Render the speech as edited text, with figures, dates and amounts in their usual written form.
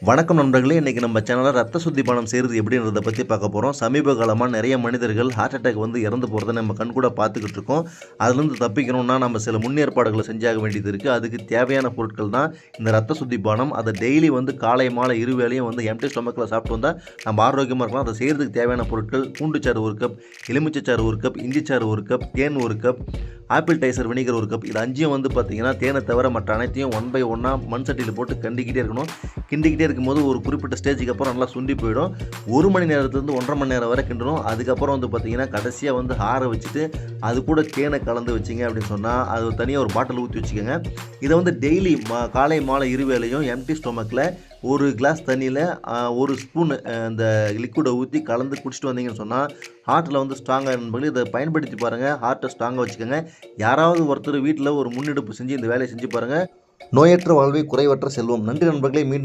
வணக்கம் நண்பர்களே, இன்றைக்கி நம்ம சேனலில் ரத்த சுத்திபானம் செய்கிறது எப்படின்றத பற்றி பார்க்க போகிறோம். சமீப காலமாக நிறைய மனிதர்கள் ஹார்ட் அட்டாக் வந்து இறந்து போகிறத நம்ம கண்கூட பார்த்துக்கிட்டு இருக்கோம். அதுலேருந்து தப்பிக்கணும்னா நம்ம சில முன்னேற்பாடுகளை செஞ்சாக வேண்டியது இருக்குது. அதுக்கு தேவையான பொருட்கள் தான் இந்த ரத்த சுத்திபானம். அதை டெய்லி வந்து காலை மாலை இருவேளையும் வந்து எம்டி ஸ்டொமக்கில் சாப்பிட்டு வந்தால் நம்ம ஆரோக்கியமாக இருக்கலாம். அதை செய்கிறதுக்கு தேவையான பொருட்கள்: பூண்டுச்சாறு 1 கப், எலுமிச்சைச்சாறு 1 கப், இஞ்சிச்சாறு 1 கப், தேன் 1 cup, apple Taisor vinegar 1 cup. இது 5யும் வந்து பார்த்திங்கன்னா தேனை தவிர மற்ற அனைத்தையும் 1 by 1 மண் சட்டியில் போட்டு கிண்டிக்கிட்டே இருக்கணும். கிண்டிக்கிட்டே இருக்கும்போது ஒரு குறிப்பிட்ட ஸ்டேஜுக்கு அப்புறம் நல்லா சுண்டி போயிடும். 1 மணி நேரத்துலேருந்து 1.5 மணி நேரம் வரை கிண்டணும். அதுக்கப்புறம் வந்து பார்த்திங்கன்னா கடைசியாக வந்து ஆற வச்சுட்டு அது கூட தேனை கலந்து வச்சிங்க அப்படின்னு சொன்னால் அது தனியாக ஒரு பாட்டில் ஊற்றி வச்சுக்கோங்க. இதை வந்து டெய்லி காலை மாலை இருவேளையும் எம்டி ஸ்டொமக்கில் 1 கிளாஸ் தண்ணியில் 1 ஸ்பூன் இந்த லிக்விடை ஊற்றி கலந்து குடிச்சிட்டு வந்தீங்கன்னு சொன்னால் ஹார்ட்டில் வந்து ஸ்ட்ராங்காக நண்பர்களே. இதை பயன்படுத்தி பாருங்கள், ஹார்ட்டை ஸ்ட்ராங்காக வச்சுக்கோங்க. யாராவது ஒருத்தர் வீட்டில் ஒரு முன்னெடுப்பு செஞ்சு இந்த வேலையை செஞ்சு பாருங்கள். நோயற்ற வாழ்வை குறைவற்ற செல்வம். நன்றி நண்பர்களே. மீண்டும்